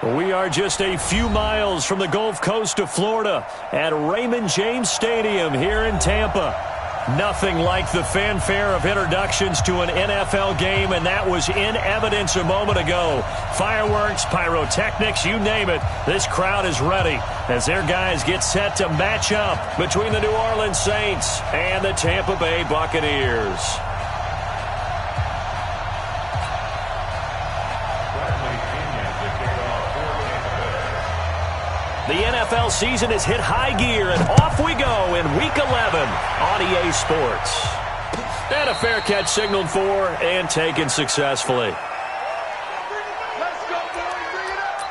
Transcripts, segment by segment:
We are just a few miles from the Gulf Coast of Florida at Raymond James Stadium here in Tampa. Nothing like the fanfare of introductions to an NFL game, and that was in evidence a moment ago. Fireworks, pyrotechnics, you name it. This crowd is ready as their guys get set to match up between the New Orleans Saints and the Tampa Bay Buccaneers. The NFL season has hit high gear, and off we go in Week 11 on EA Sports. And a fair catch signaled for and taken successfully. Let's go, boys. Bring it up.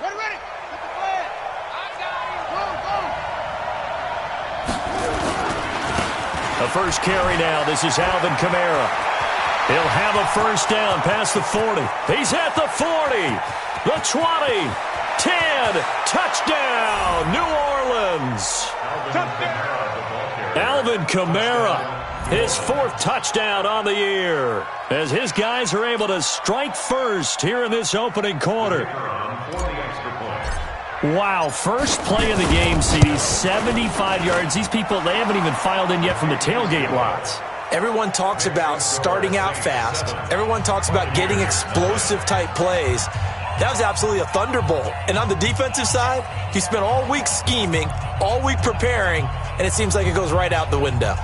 Ready. Hit the flag. I got him. Go. The first carry now. This is Alvin Kamara. He'll have a first down past the 40. He's at the 40, the 20, 10, touchdown, New Orleans. Alvin Kamara, his fourth touchdown on the year, as his guys are able to strike first here in this opening quarter. Wow, first play of the game, CD, 75 yards. These people, they haven't even filed in yet from the tailgate lots. Everyone talks about starting out fast. Everyone talks about getting explosive-type plays. That was absolutely a thunderbolt. And on the defensive side, he spent all week scheming, all week preparing, and it seems like it goes right out the window.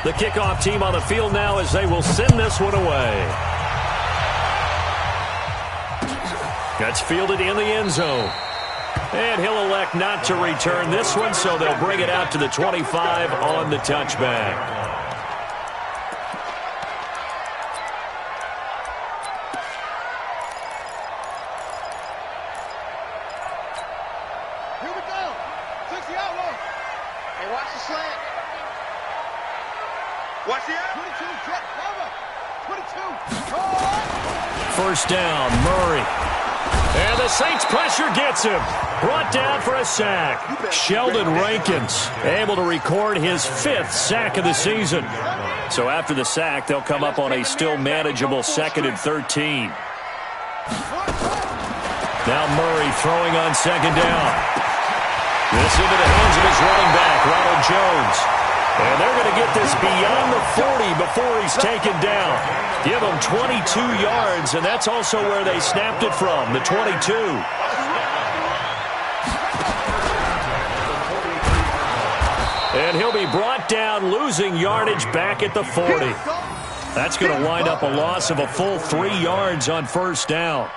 The kickoff team on the field now as they will send this one away. That's fielded in the end zone. And he'll elect not to return this one, so they'll bring it out to the 25 on the touchback. Here we go. 60 out low. Hey, watch the slant. Watch the out. 22, jet cover. 22. Oh! First down, Murray. And the Saints pressure gets him. Brought down for a sack. Sheldon Rankins able to record his 5th sack of the season. So after the sack, they'll come up on a still manageable 2nd and 13. Now Murray throwing on 2nd down. This into the hands of his running back, Ronald Jones. And they're going to get this beyond the 40 before he's taken down. Give him 22 yards, and that's also where they snapped it from, the 22. And he'll be brought down, losing yardage back at the 40. That's going to wind up a loss of a full 3 yards on first down.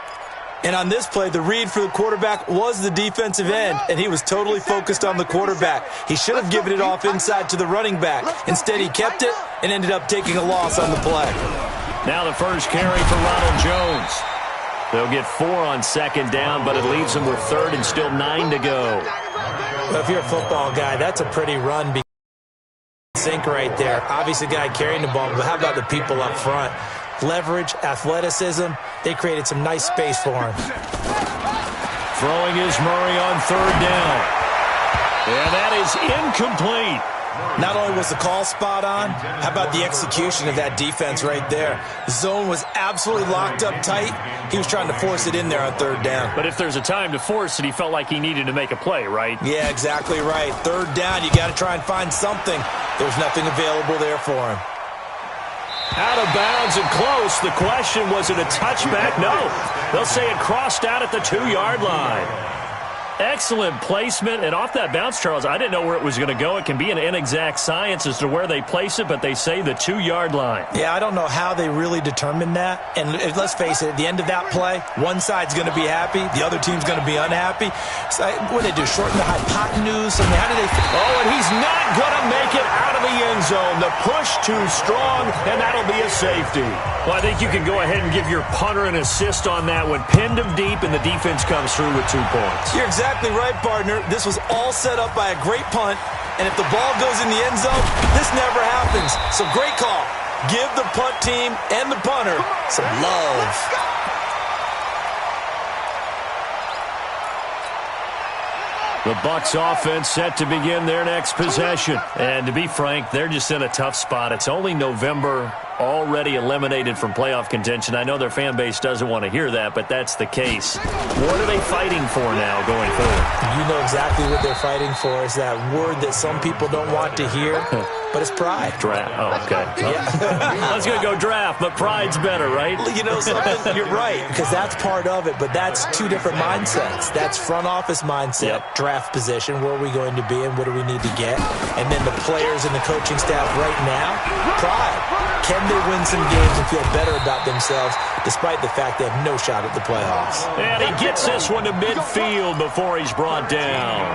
And on this play, the read for the quarterback was the defensive end, and he was totally focused on the quarterback. He should have given it off inside to the running back. Instead, he kept it and ended up taking a loss on the play. Now the first carry for Ronald Jones. They'll get 4 on 2nd down, but it leaves them with 3rd and still 9 to go. Well, if you're a football guy, that's a pretty run. Sink right there. Obviously, the guy carrying the ball, but how about the people up front? Leverage, athleticism, they created some nice space for him. Throwing is Murray on 3rd down. And that is incomplete. Not only was the call spot on, how about the execution of that defense right there? The zone was absolutely locked up tight. He was trying to force it in there on 3rd down. But if there's a time to force it, he felt like he needed to make a play, right? Yeah, exactly right. 3rd down, you got to try and find something. There's nothing available there for him. Out of bounds and close. The question, was it a touchback? No. They'll say it crossed out at the 2-yard line. Excellent placement, and off that bounce, Charles, I didn't know where it was going to go. It can be an inexact science as to where they place it, but they say the 2-yard line. Yeah, I don't know how they really determined that. And let's face it, at the end of that play, one side's going to be happy, the other team's going to be unhappy. So what did they do, shorten the hypotenuse? I mean, how did they... Oh, and he's not going to make it out of the end zone. The push too strong, and that'll be a safety. Well, I think you can go ahead and give your punter an assist on that one. Pinned him deep, and the defense comes through with 2 points. You're exactly right, partner. This was all set up by a great punt, And if the ball goes in the end zone, this never happens. So great call. Give the punt team and the punter some love. The Bucs offense set to begin their next possession. And to be frank, they're just in a tough spot. It's only November, already eliminated from playoff contention. I know their fan base doesn't want to hear that, but that's the case. What are they fighting for now going forward? You know exactly what they're fighting for. Is that word that some people don't want to hear, but it's pride. Draft. Oh, okay. Yeah. I was going to go draft, but pride's better, right? You know something? You're right, because that's part of it, but that's two different mindsets. That's front office mindset, draft position, where are we going to be and what do we need to get? And then the players and the coaching staff right now, pride. Can they win some games and feel better about themselves despite the fact they have no shot at the playoffs? And he gets this one to midfield before he's brought down.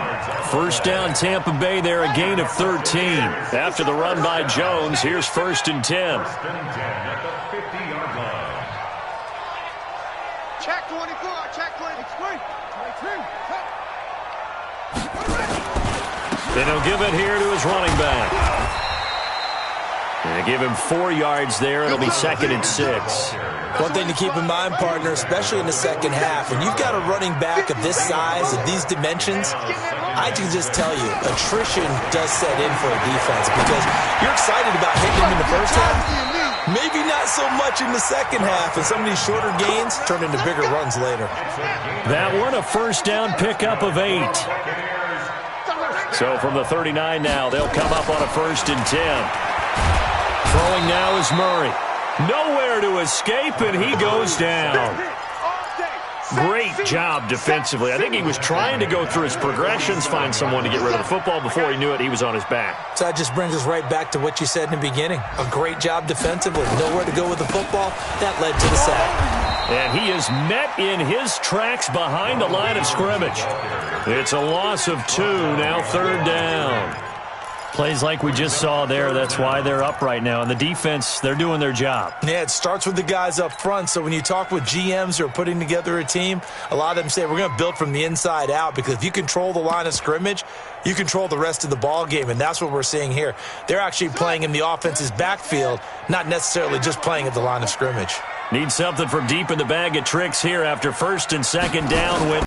First down, Tampa Bay there, a gain of 13. After the run by Jones, here's 1st and 10. Check 24, check 23. Then he'll give it here to his running back. And give him 4 yards there. It'll be 2nd and 6. One thing to keep in mind, partner, especially in the second half, when you've got a running back of this size, of these dimensions, I can just tell you, attrition does set in for a defense because you're excited about hitting him in the first half. Maybe not so much in the second half, and some of these shorter gains turn into bigger runs later. That one, a first down pickup of 8. So from the 39 now, they'll come up on a 1st and 10. Throwing now is Murray. Nowhere to escape, and he goes down. Great job defensively. I think he was trying to go through his progressions, find someone to get rid of the football. Before he knew it, he was on his back. So that just brings us right back to what you said in the beginning. A great job defensively. Nowhere to go with the football. That led to the sack. And he is met in his tracks behind the line of scrimmage. It's a loss of 2, now 3rd down. Plays like we just saw there, that's why they're up right now. And the defense, they're doing their job. Yeah, it starts with the guys up front. So when you talk with GMs who are putting together a team, a lot of them say we're going to build from the inside out, because if you control the line of scrimmage, you control the rest of the ball game, and that's what we're seeing here. They're actually playing in the offense's backfield, not necessarily just playing at the line of scrimmage. Need something from deep in the bag of tricks here after 1st and 2nd down with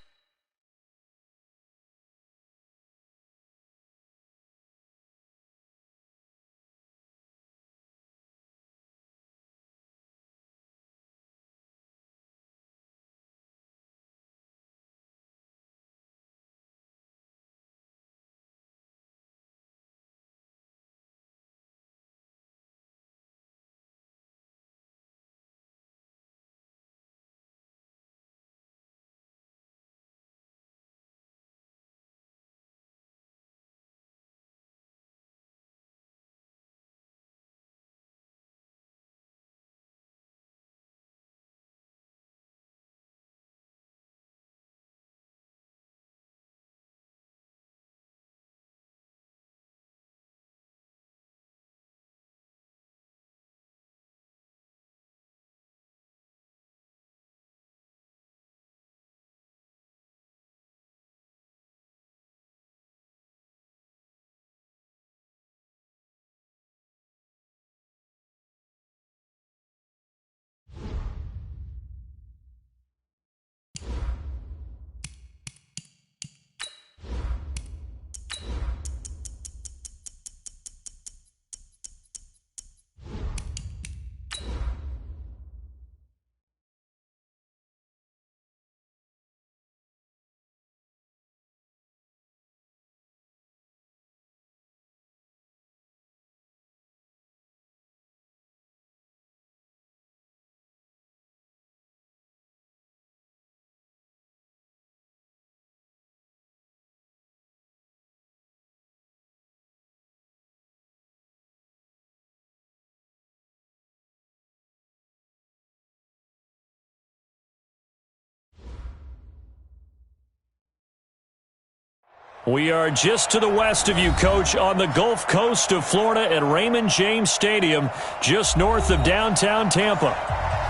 We are just to the west of you, Coach, on the Gulf Coast of Florida at Raymond James Stadium, just north of downtown Tampa.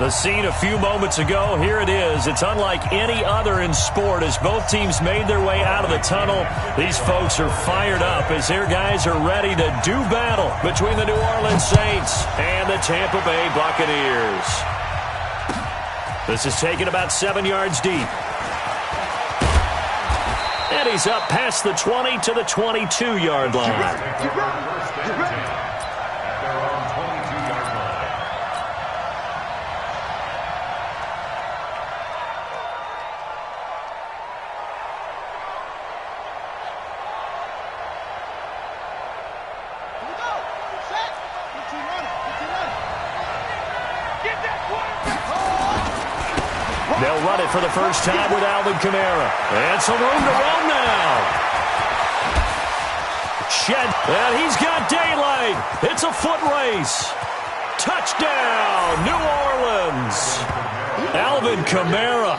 The scene a few moments ago, here it is. It's unlike any other in sport as both teams made their way out of the tunnel. These folks are fired up as their guys are ready to do battle between the New Orleans Saints and the Tampa Bay Buccaneers. This is taken about 7 yards deep. And he's up past the 20 to the 22-yard line. They'll run it for the first time with Alvin Kamara. And some room to run now. Shed. And he's got daylight. It's a foot race. Touchdown, New Orleans. Alvin Kamara,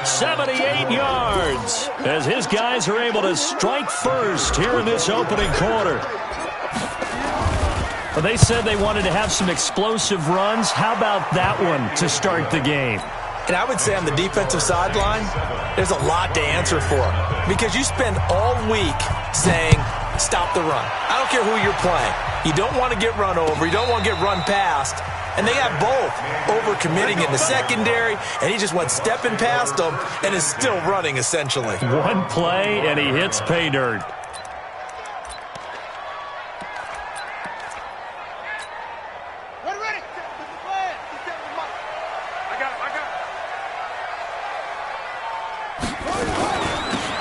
78 yards, as his guys are able to strike first here in this opening quarter. Well, they said they wanted to have some explosive runs. How about that one to start the game? And I would say on the defensive sideline, there's a lot to answer for. Because you spend all week saying, stop the run. I don't care who you're playing. You don't want to get run over. You don't want to get run past. And they got both over-committing in the secondary, and he just went stepping past them and is still running, essentially. One play, and he hits pay dirt.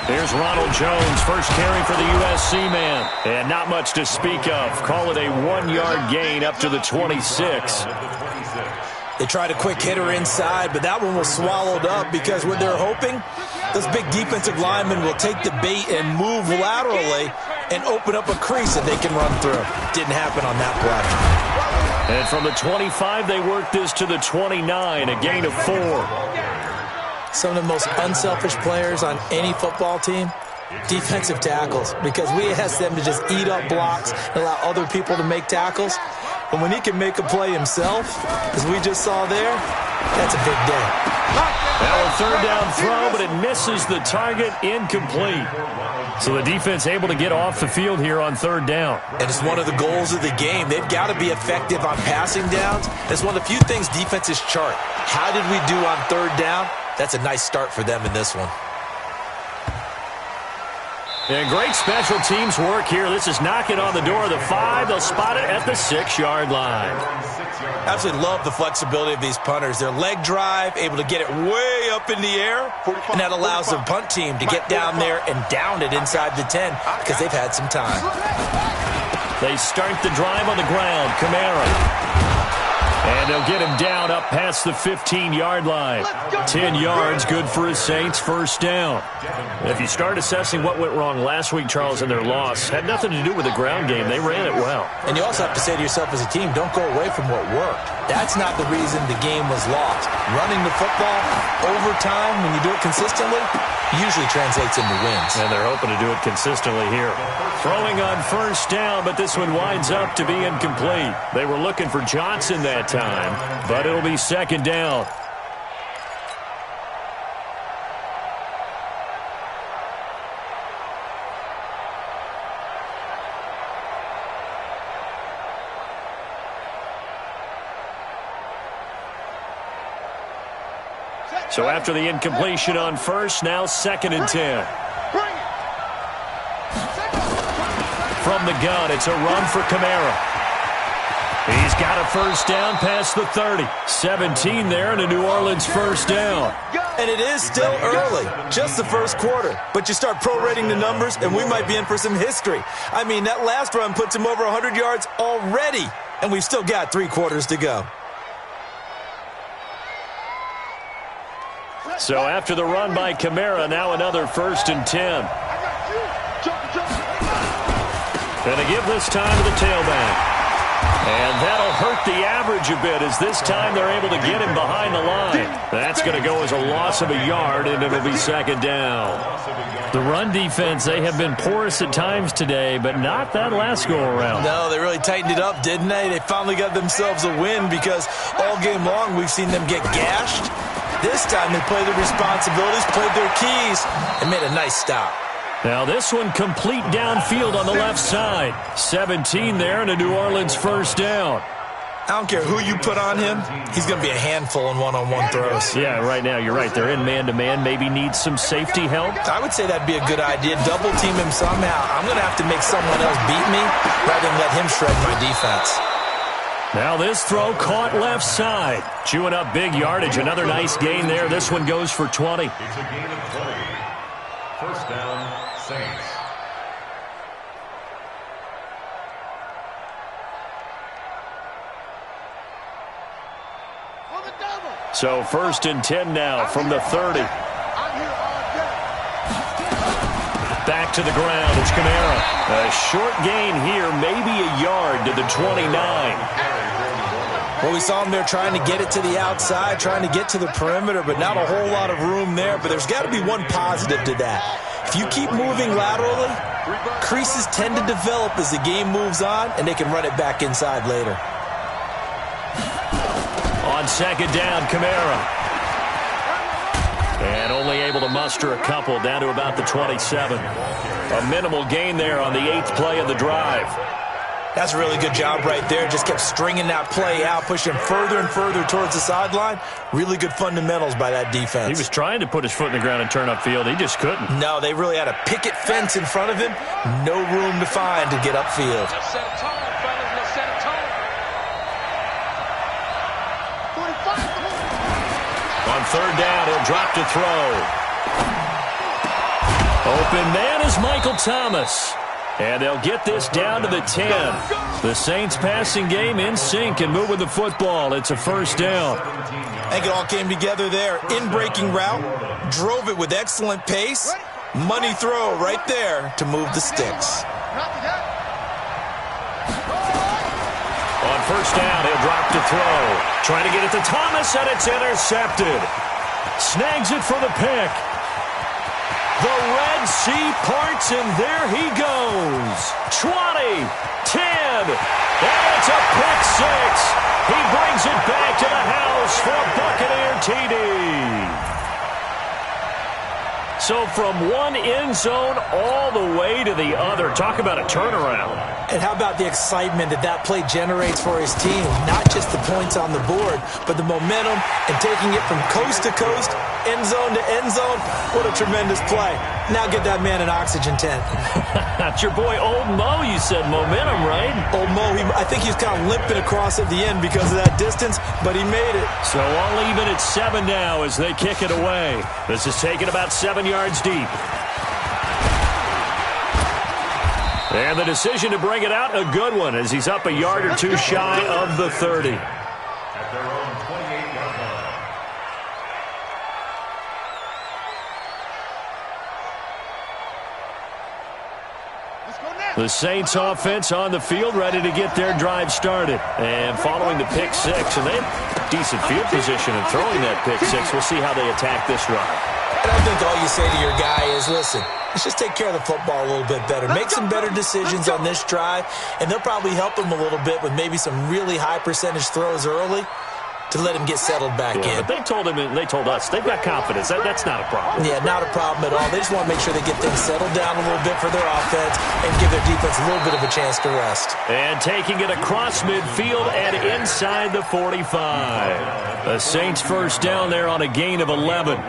Here's Ronald Jones, first carry for the USC man. And not much to speak of. Call it a 1-yard gain up to the 26. They tried a quick hitter inside, but that one was swallowed up because what they're hoping, those big defensive linemen will take the bait and move laterally and open up a crease that they can run through. Didn't happen on that play. And from the 25, they worked this to the 29, a gain of 4. Some of the most unselfish players on any football team, defensive tackles, because we ask them to just eat up blocks and allow other people to make tackles. But when he can make a play himself, as we just saw there, that's a big day. Now a third down throw, but it misses the target, incomplete. So the defense able to get off the field here on third down. And it's one of the goals of the game. They've got to be effective on passing downs. It's one of the few things defenses chart. How did we do on third down? That's a nice start for them in this one. And great special teams work here. This is knocking on the door of the 5. They'll spot it at the 6-yard line. Absolutely love the flexibility of these punters. Their leg drive, able to get it way up in the air, and that allows the punt team to get down there and down it inside the 10 because they've had some time. They start the drive on the ground. Kamara. And they'll get him down up past the 15-yard line. 10 yards, good for his Saints, first down. If you start assessing what went wrong last week, Charles, in their loss, had nothing to do with the ground game. They ran it well. And you also have to say to yourself as a team, don't go away from what worked. That's not the reason the game was lost. Running the football over time, when you do it consistently, usually translates into wins. And they're hoping to do it consistently here. Throwing on first down, but this one winds up to be incomplete. They were looking for Johnson that time, but it'll be second down. So after the incompletion on first, now 2nd and 10. From the gun, it's a run for Kamara. He's got a first down past the 30. 17 there and a New Orleans first down. And it is still early, just the first quarter. But you start prorating the numbers, and we might be in for some history. I mean, that last run puts him over 100 yards already, and we've still got 3 quarters to go. So after the run by Kamara, now another 1st and 10. Going to give this time to the tailback. And that'll hurt the average a bit as this time they're able to get him behind the line. That's going to go as a loss of a yard, and it'll be second down. The run defense, they have been porous at times today, but not that last go-around. No, they really tightened it up, didn't they? They finally got themselves a win because all game long we've seen them get gashed. This time they played their responsibilities, played their keys, and made a nice stop. Now this one complete downfield on the left side. 17 there and a New Orleans first down. I don't care who you put on him, he's going to be a handful in one-on-one throws. Yeah, right now you're right. They're in man-to-man. Maybe need some safety help. I would say that'd be a good idea. Double team him somehow. I'm going to have to make someone else beat me rather than let him shred my defense. Now this throw caught left side. Chewing up big yardage. Another nice gain there. This one goes for 20. It's a gain of 20. First down, Saints. So first and 10 now from the 30. Back to the ground. It's Kamara. A short gain here, maybe a yard to the 29. Well, we saw him there trying to get it to the outside, trying to get to the perimeter, but not a whole lot of room there. But there's got to be one positive to that. If you keep moving laterally, creases tend to develop as the game moves on, and they can run it back inside later. On second down, Kamara. And only able to muster a couple down to about the 27. A minimal gain there on the 8th play of the drive. That's a really good job right there. Just kept stringing that play out, pushing further and further towards the sideline. Really good fundamentals by that defense. He was trying to put his foot in the ground and turn upfield. He just couldn't. No, they really had a picket fence in front of him. No room to find to get upfield. Let's set a tone, fellas. Let's set a tone. 25. On third down, he'll drop to throw. Open man is Michael Thomas. And they'll get this down to the 10. The Saints passing game in sync and moving the football. It's a first down. I think it all came together there. In-breaking route, drove it with excellent pace. Money throw right there to move the sticks. On first down, he'll drop to throw. Trying to get it to Thomas, and it's intercepted. Snags it for the pick. The Red Sea parts, and there he goes. 20, 10, and it's a pick six. He brings it back to the house for a Buccaneer TD. So from one end zone all the way to the other. Talk about a turnaround. And how about the excitement that play generates for his team? Not just the points on the board, but the momentum and taking it from coast to coast, end zone to end zone. What a tremendous play. Now get that man an oxygen tent. That's your boy Old Mo. You said momentum, right? Old Mo, I think he was kind of limping across at the end because of that distance, but he made it. So all even at 7 now as they kick it away. This is taken about 7 yards deep. And the decision to bring it out, a good one, as he's up a yard or two shy of the 30. At their own 28-yard line. The Saints offense on the field, ready to get their drive started. And following the pick six, and they have decent field position in throwing that pick six. We'll see how they attack this run. And I think all you say to your guy is, listen, let's just take care of the football a little bit better. Make some better decisions on this drive, and they'll probably help him a little bit with maybe some really high percentage throws early to let him get settled back in. But they told him, and they told us, they've got confidence. That's not a problem. Yeah, not a problem at all. They just want to make sure they get things settled down a little bit for their offense and give their defense a little bit of a chance to rest. And taking it across midfield and inside the 45. The Saints first down there on a gain of 11.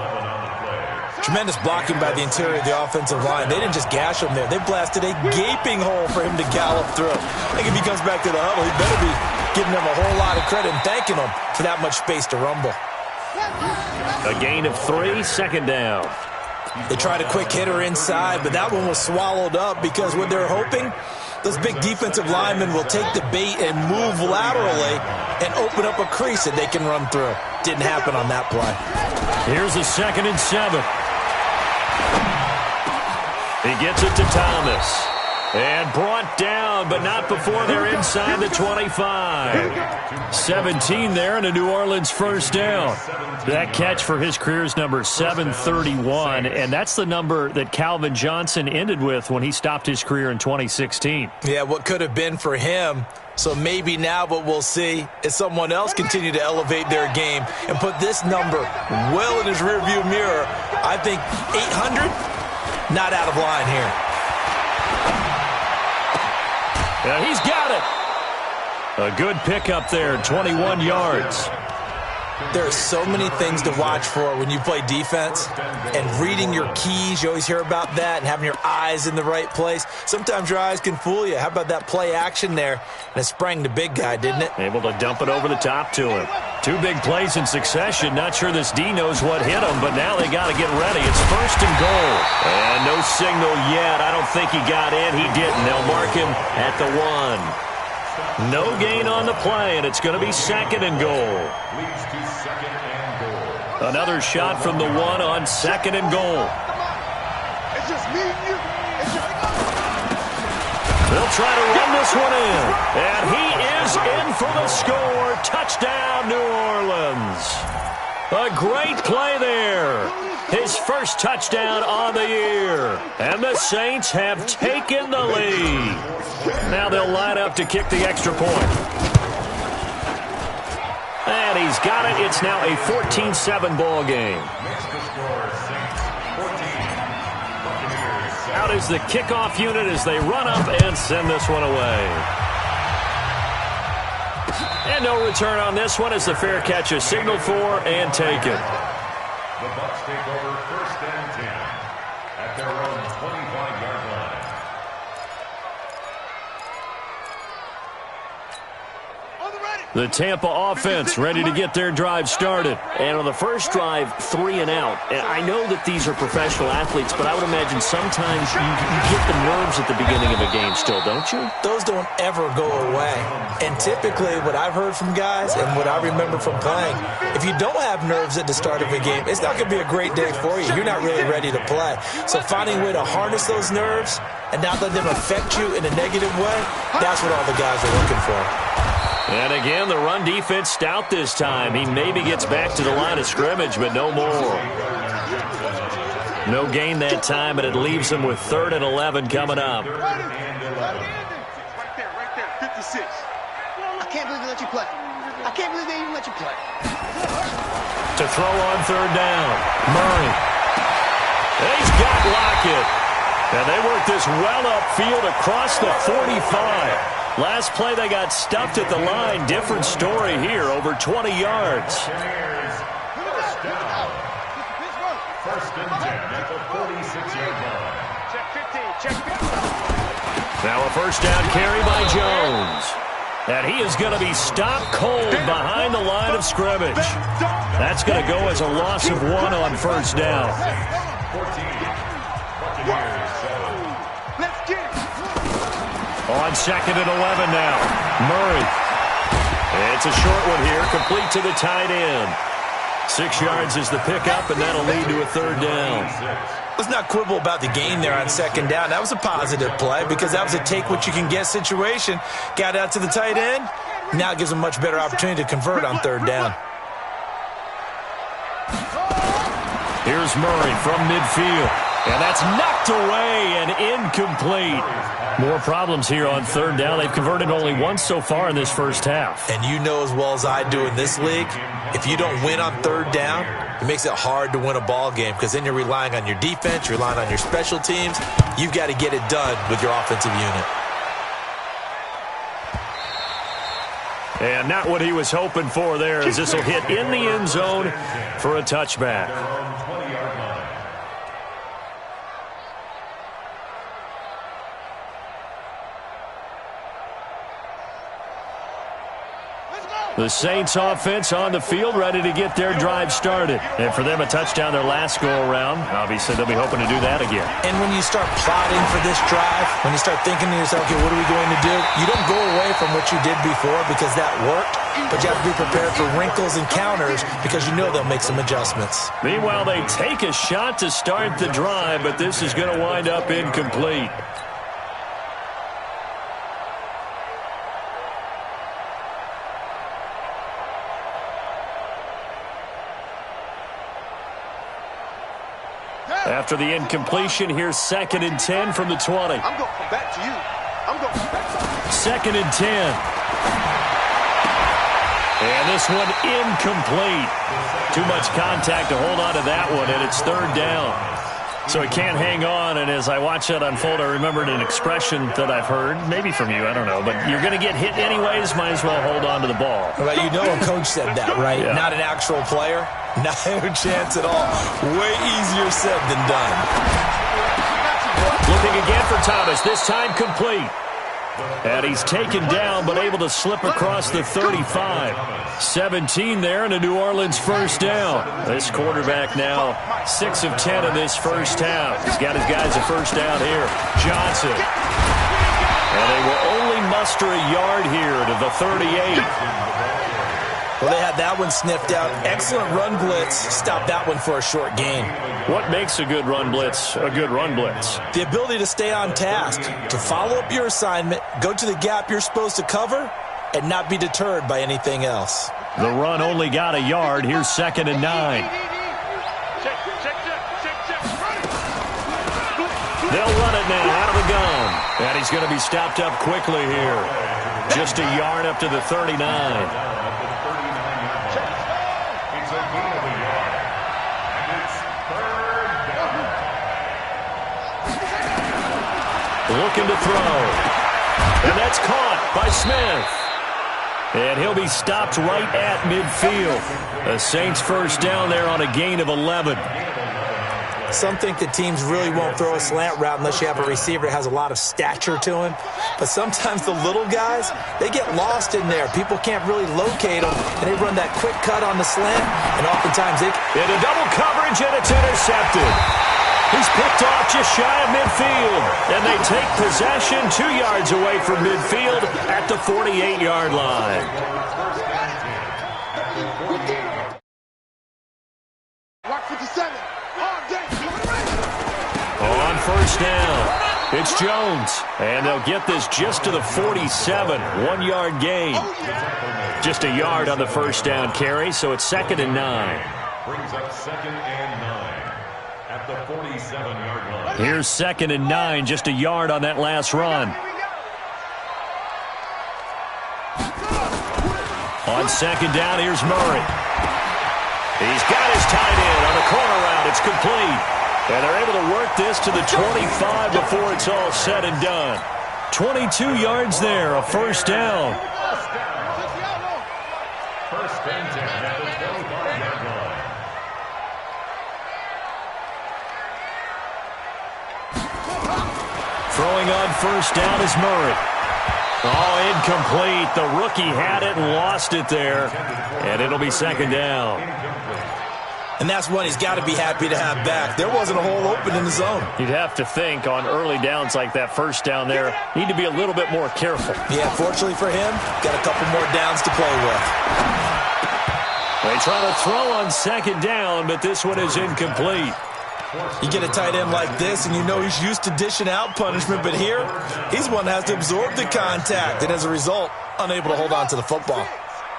Tremendous blocking by the interior of the offensive line. They didn't just gash him there. They blasted a gaping hole for him to gallop through. I think if he comes back to the huddle, he better be giving them a whole lot of credit and thanking them for that much space to rumble. A gain of 3, second down. They tried a quick hitter inside, but that one was swallowed up because what they're hoping, those big defensive linemen will take the bait and move laterally and open up a crease that they can run through. Didn't happen on that play. Here's a 2nd and 7. He gets it to Thomas. And brought down, but not before they're inside the 25. 17 there and a New Orleans first down. That catch for his career's number 731, and that's the number that Calvin Johnson ended with when he stopped his career in 2016. Yeah, what could have been for him. So maybe now what we'll see is someone else continue to elevate their game and put this number well in his rearview mirror. I think 800, not out of line here. Yeah, he's got it. A good pickup there, 21 yards. There are so many things to watch for when you play defense, and reading your keys, you always hear about that, and having your eyes in the right place. Sometimes your eyes can fool you. How about that play action there? And it sprang the big guy, didn't it? Able to dump it over the top to him. Two big plays in succession. Not sure this D knows what hit him, but now they got to get ready. It's first and goal. And no signal yet. I don't think he got in. He didn't. They'll mark him at the 1. No gain on the play, and it's going to be second and goal. Another shot from the 1 on second and goal. It's just me and you. They'll try to run this one in. And he is in for the score. Touchdown, New Orleans. A great play there. His first touchdown on the year. And the Saints have taken the lead. Now they'll line up to kick the extra point. And he's got it. It's now a 14-7 ball game. Out is the kickoff unit as they run up and send this one away. And no return on this one as the fair catch is signaled for and taken. The Bucs take over first and 10 at their own 25-yard line. The Tampa offense ready to get their drive started. And on the first drive, 3 and out. And I know that these are professional athletes, but I would imagine sometimes you get the nerves at the beginning of a game still, don't you? Those don't ever go away. And typically what I've heard from guys and what I remember from playing, if you don't have nerves at the start of a game, it's not going to be a great day for you. You're not really ready to play. So finding a way to harness those nerves and not let them affect you in a negative way, that's what all the guys are looking for. And again, the run defense stout this time. He maybe gets back to the line of scrimmage, but no more. No gain that time, and it leaves him with 3rd and 11 coming up. Right there, 56. I can't believe they let you play. I can't believe they even let you play. To throw on 3rd down, Murray. And he's got Lockett. And they work this well upfield across the 45. Last play, they got stuffed at the line. Different story here, over 20 yards. First and 10 at the 46-yard line. Check 15. Now a first down carry by Jones. And he is going to be stopped cold behind the line of scrimmage. That's going to go as a loss of 1 on first down. 14. Buccaneers 7. Let's get it. On second and 11 now. Murray. It's a short one here, complete to the tight end. 6 yards is the pickup, and that'll lead to a 3rd down. Let's not quibble about the gain there on second down. That was a positive play because that was a take-what-you-can-get situation. Got out to the tight end. Now it gives them a much better opportunity to convert on 3rd down. Here's Murray from midfield. And that's knocked away and incomplete. More problems here on 3rd down. They've converted only once so far in this first half. And you know as well as I do in this league, if you don't win on 3rd down, it makes it hard to win a ball game because then you're relying on your defense, you're relying on your special teams. You've got to get it done with your offensive unit. And not what he was hoping for there, as this will hit in the end zone for a touchback. The Saints offense on the field, ready to get their drive started. And for them, a touchdown their last go-around. Obviously, they'll be hoping to do that again. And when you start plotting for this drive, when you start thinking to yourself, okay, what are we going to do? You don't go away from what you did before because that worked, but you have to be prepared for wrinkles and counters because you know they'll make some adjustments. Meanwhile, they take a shot to start the drive, but this is going to wind up incomplete. After the incompletion, here's 2nd and 10 from the 20. I'm going back to you. I'm going back to you. 2nd and 10. And this one incomplete. Too much contact to hold on to that one, and it's 3rd down. So he can't hang on, and as I watch that unfold, I remembered an expression that I've heard, maybe from you, I don't know, but you're going to get hit anyways, might as well hold on to the ball. Well, you know a coach said that, right? Yeah. Not an actual player. No chance at all. Way easier said than done. Looking again for Thomas, this time complete. And he's taken down, but able to slip across the 35. 17 there, and a New Orleans 1st down. This quarterback now 6 of 10 in this first half. He's got his guys a 1st down here. Johnson. And they will only muster a yard here to the 38. Well, they had that one sniffed out. Excellent run blitz. Stopped that one for a short gain. What makes a good run blitz a good run blitz? The ability to stay on task, to follow up your assignment, go to the gap you're supposed to cover, and not be deterred by anything else. The run only got a yard. Here's 2nd and 9. They'll run it now out of the gun. And he's going to be stopped up quickly here. Just a yard up to the 39. Looking to throw. And that's caught by Smith. And he'll be stopped right at midfield. The Saints 1st down there on a gain of 11. Some think that teams really won't throw a slant route unless you have a receiver that has a lot of stature to him. But sometimes the little guys, they get lost in there. People can't really locate them, and they run that quick cut on the slant, and oftentimes they... Into double coverage, and it's intercepted. He's picked off just shy of midfield, and they take possession 2 yards away from midfield at the 48-yard line. Rock 57. On 1st down, it's Jones, and they'll get this just to the 47, 1-yard gain. Just a yard on the 1st down carry, so it's 2nd and 9. Brings up 2nd and 9. At the 47-yard line. Here's 2nd and 9, just a yard on that last run. On 2nd down, here's Murray. He's got his tight end on the corner route. It's complete. And they're able to work this to the 25 before it's all said and done. 22 yards there, a 1st down. 1st and 10 at the 25-yard line. Throwing on 1st down is Murray. Oh, incomplete. The rookie had it and lost it there. And it'll be 2nd down. And that's one he's got to be happy to have back. There wasn't a hole open in the zone. You'd have to think on early downs like that 1st down there, need to be a little bit more careful. Yeah, fortunately for him, got a couple more downs to play with. They try to throw on 2nd down, but this one is incomplete. You get a tight end like this, and you know he's used to dishing out punishment, but here, he's one that has to absorb the contact, and as a result, unable to hold on to the football.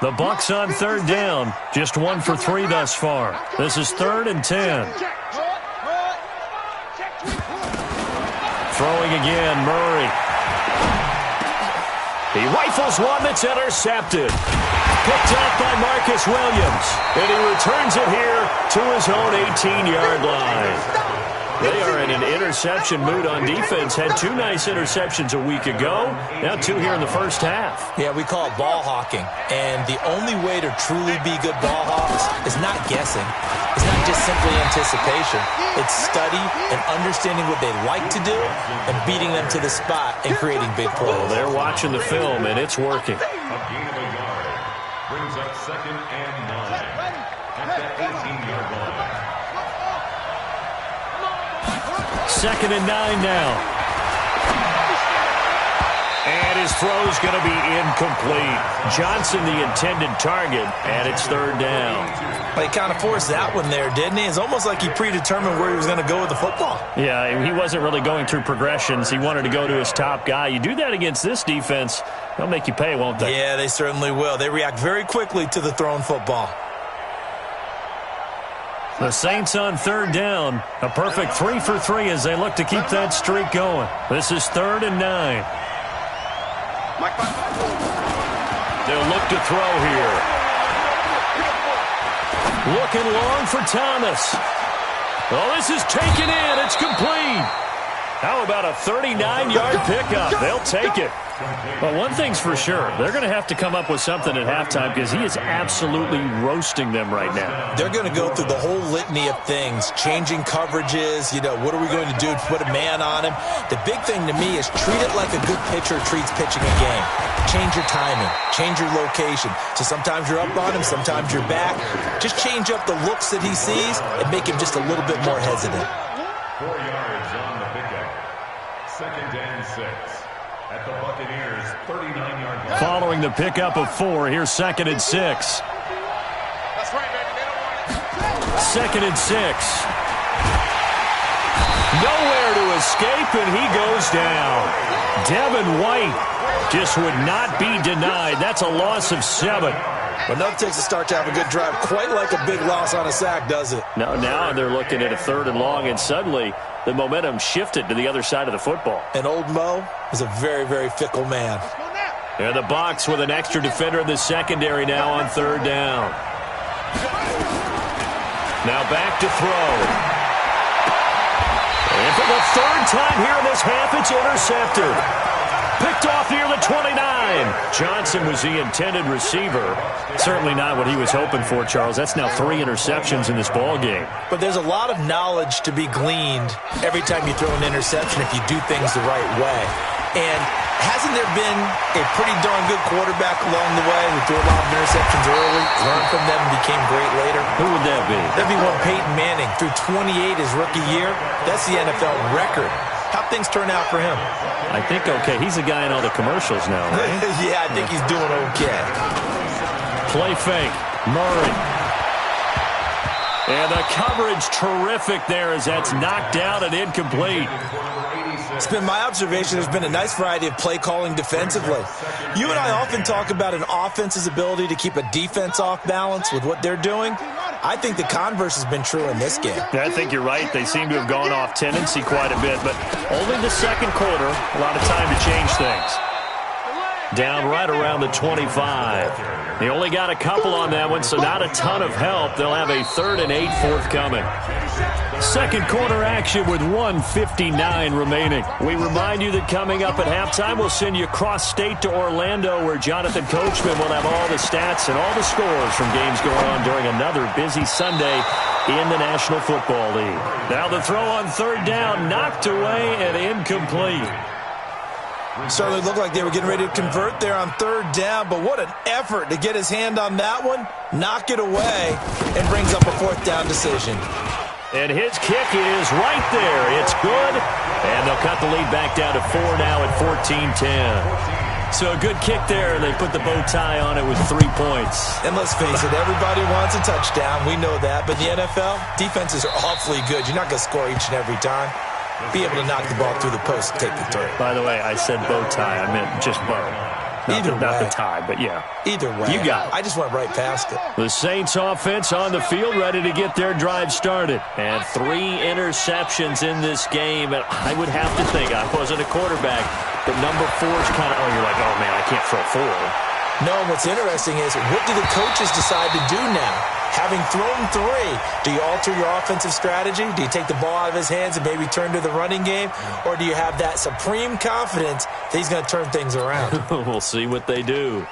The Bucs on 3rd down, just 1 for 3 thus far. This is 3rd and 10. Throwing again, Murray. He rifles one that's intercepted. Picked up by Marcus Williams. And he returns it here to his own 18-yard line. They are in an interception mood on defense. Had 2 nice interceptions a week ago. Now 2 here in the first half. Yeah, we call it ball hawking. And the only way to truly be good ball hawks is not guessing. It's not just simply anticipation. It's study and understanding what they like to do and beating them to the spot and creating big plays. Well, they're watching the film, and it's working. A gain of a yard. Brings up 2nd and 9 at the 18-yard line. 2nd and 9 now. And his throw's going to be incomplete. Johnson the intended target, and it's 3rd down. Well, he kind of forced that one there, didn't he? It's almost like he predetermined where he was going to go with the football. Yeah, he wasn't really going through progressions. He wanted to go to his top guy. You do that against this defense, they'll make you pay, won't they? Yeah, they certainly will. They react very quickly to the thrown football. The Saints on third down. A perfect 3 for 3 as they look to keep that streak going. This is 3rd and 9. They'll look to throw here. Looking long for Thomas. Oh, this is taken in. It's complete. How about a 39-yard pickup? They'll take it. Well, one thing's for sure. They're going to have to come up with something at halftime because he is absolutely roasting them right now. They're going to go through the whole litany of things, changing coverages, what are we going to do to put a man on him? The big thing to me is treat it like a good pitcher treats pitching a game. Change your timing, change your location. So sometimes you're up on him, sometimes you're back. Just change up the looks that he sees and make him just a little bit more hesitant. 4 yards on the pickup. 2nd and 6. At the Buccaneers, 39-yard line. Following the pickup of 4, here's 2nd and 6. That's right, baby. They don't want it. 2nd and 6. Nowhere to escape, and he goes down. Devin White just would not be denied. That's a loss of 7. But nothing takes a start to have a good drive quite like a big loss on a sack, does it? Now they're looking at a 3rd and long, and suddenly the momentum shifted to the other side of the football. And old Mo is a very, very fickle man. And the box with an extra defender in the secondary now on 3rd down. Now back to throw. And for the 3rd time here in this half, it's intercepted. Picked off near the 29. Johnson was the intended receiver. Certainly not what he was hoping for, Charles. That's now 3 interceptions in this ball game. But there's a lot of knowledge to be gleaned every time you throw an interception if you do things the right way. And hasn't there been a pretty darn good quarterback along the way who threw a lot of interceptions early, learned from them, and became great later? Who would that be? That'd be one Peyton Manning. Threw 28 his rookie year. That's the NFL record. How'd things turn out for him? I think okay. He's a guy in all the commercials now, right? Yeah, I think he's doing okay. Play fake. Murray. And the coverage terrific there as that's knocked down and incomplete. It's been my observation there's been a nice variety of play calling defensively. You and I often talk about an offense's ability to keep a defense off balance with what they're doing. I think the converse has been true in this game. Yeah, I think you're right. They seem to have gone off tendency quite a bit, but only the 2nd quarter, a lot of time to change things. Down right around the 25. They only got a couple on that one, so not a ton of help. They'll have a 3rd and 8 forthcoming. 2nd quarter action with 1:59 remaining. We remind you that coming up at halftime, we'll send you cross-state to Orlando, where Jonathan Coachman will have all the stats and all the scores from games going on during another busy Sunday in the National Football League. Now the throw on 3rd down, knocked away and incomplete. Certainly looked like they were getting ready to convert there on 3rd down, but what an effort to get his hand on that one, knock it away, and brings up a 4th down decision. And his kick is right there. It's good, and they'll cut the lead back down to 4 now at 14-10. So a good kick there, and they put the bow tie on it with 3 points. And let's face it, everybody wants a touchdown. We know that, but in the NFL, defenses are awfully good. You're not going to score each and every time. Be able to knock the ball through the post and take the throw. By the way, I said bow tie. I meant just bow. Not the tie, but yeah. Either way. You got it. I just went right past it. The Saints offense on the field, ready to get their drive started. And 3 interceptions in this game. And I would have to think, I wasn't a quarterback, but number 4 is kind of, you're like, oh, man, I can't throw 4. No, what's interesting is, what do the coaches decide to do now? Having thrown 3, do you alter your offensive strategy? Do you take the ball out of his hands and maybe turn to the running game? Or do you have that supreme confidence that he's going to turn things around? We'll see what they do.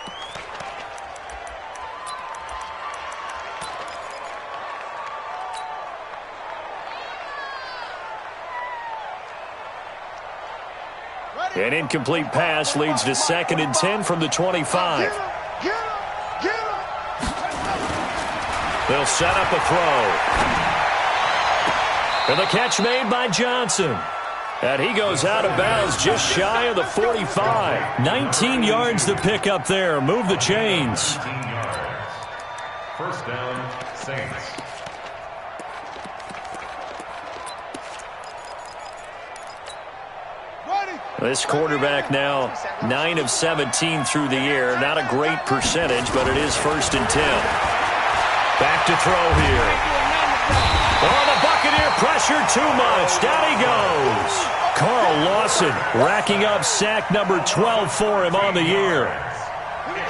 An incomplete pass leads to 2nd and 10 from the 25. They'll set up a throw. And the catch made by Johnson. And he goes out of bounds just shy of the 45. 19 yards to pick up there. Move the chains. 19 yards. 1st down, Saints. This quarterback now 9 of 17 through the air. Not a great percentage, but it is 1st and 10. Back to throw here. Oh, the Buccaneer pressure too much. Down he goes. Carl Lawson racking up sack number 12 for him on the year.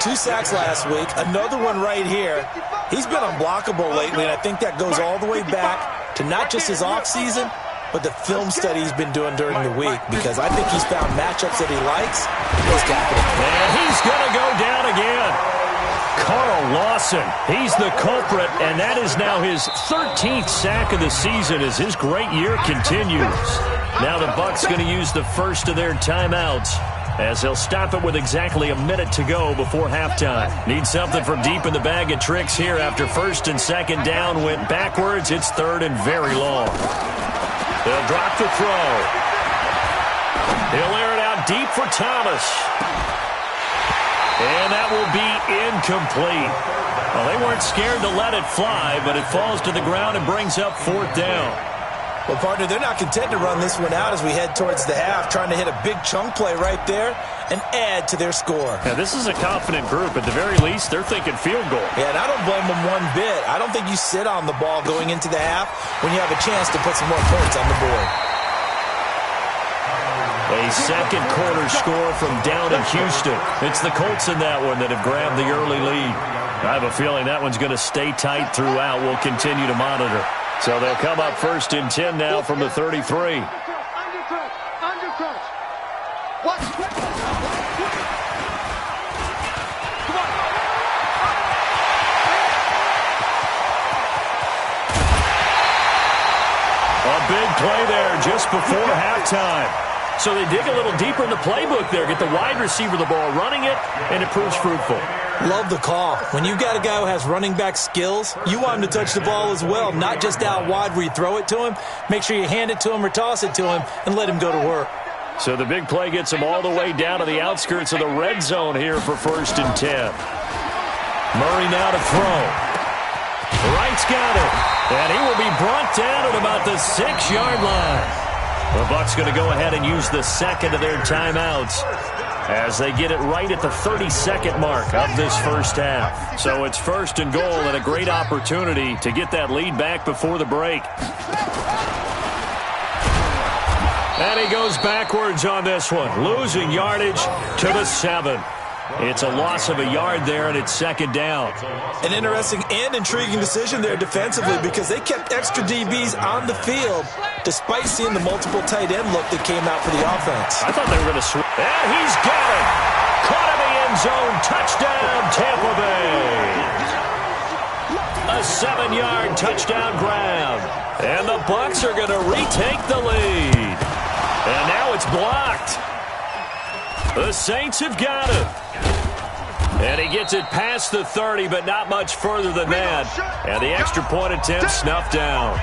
2 sacks last week, another one right here. He's been unblockable lately, and I think that goes all the way back to not just his offseason, but the film study he's been doing during the week, because I think he's found matchups that he likes. He's capital. And he's going to go down again. Carl Lawson, he's the culprit, and that is now his 13th sack of the season as his great year continues. Now the Bucs going to use the first of their timeouts, as they'll stop it with exactly a minute to go before halftime. Need something from deep in the bag of tricks here after first and second down went backwards. It's third and very long. They'll drop the throw. He'll air it out deep for Thomas. And that will be incomplete. Well, they weren't scared to let it fly, but it falls to the ground and brings up fourth down. Well, partner, they're not content to run this one out as we head towards the half, trying to hit a big chunk play right there and add to their score. Now, this is a confident group. At the very least, they're thinking field goal. Yeah, and I don't blame them one bit. I don't think you sit on the ball going into the half when you have a chance to put some more points on the board. A second quarter score from down in Houston. It's the Colts in that one that have grabbed the early lead. I have a feeling that one's going to stay tight throughout. We'll continue to monitor. So they'll come up first and 10 now from the 33. Undercrutch. What? Come on. A big play there just before halftime. So they dig a little deeper in the playbook there, get the wide receiver the ball, running it, and it proves fruitful. Love the call. When you've got a guy who has running back skills, you want him to touch the ball as well, not just out wide where you throw it to him. Make sure you hand it to him or toss it to him and let him go to work. So the big play gets him all the way down to the outskirts of the red zone here for first and 10. Murray now to throw. Wright's got it. And he will be brought down at about the 6-yard line. The Bucs going to go ahead and use the second of their timeouts as they get it right at the 32nd mark of this first half. So it's first and goal and a great opportunity to get that lead back before the break. And he goes backwards on this one, losing yardage to the 7. It's a loss of a yard there, and it's second down. An interesting and intriguing decision there defensively because they kept extra DBs on the field despite seeing the multiple tight end look that came out for the offense. I thought they were going to switch. And he's got it. Caught in the end zone. Touchdown, Tampa Bay. A 7-yard touchdown grab. And the Bucs are going to retake the lead. And now it's blocked. The Saints have got it. And he gets it past the 30, but not much further than that. And the extra point attempt snuffed down.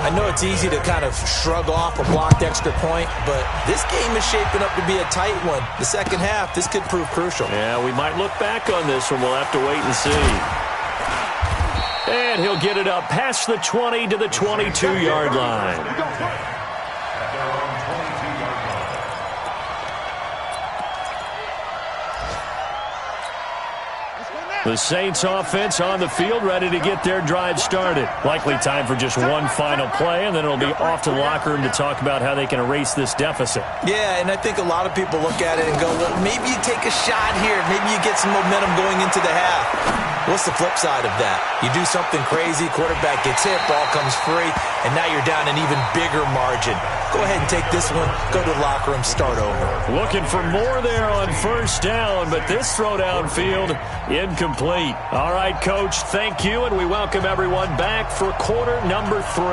I know it's easy to kind of shrug off a blocked extra point, but this game is shaping up to be a tight one. The second half, this could prove crucial. Yeah, we might look back on this one. We'll have to wait and see. And he'll get it up past the 20 to the 22-yard line. The Saints offense on the field, ready to get their drive started. Likely time for just one final play, and then it'll be off to the locker room to talk about how they can erase this deficit. Yeah, and I think a lot of people look at it and go, well, maybe you take a shot here. Maybe you get some momentum going into the half. What's the flip side of that? You do something crazy, quarterback gets hit, ball comes free, and now you're down an even bigger margin. Go ahead and take this one, go to the locker room, start over. Looking for more there on first down, but this throw downfield, incomplete. All right, Coach, thank you, and we welcome everyone back for quarter number 3.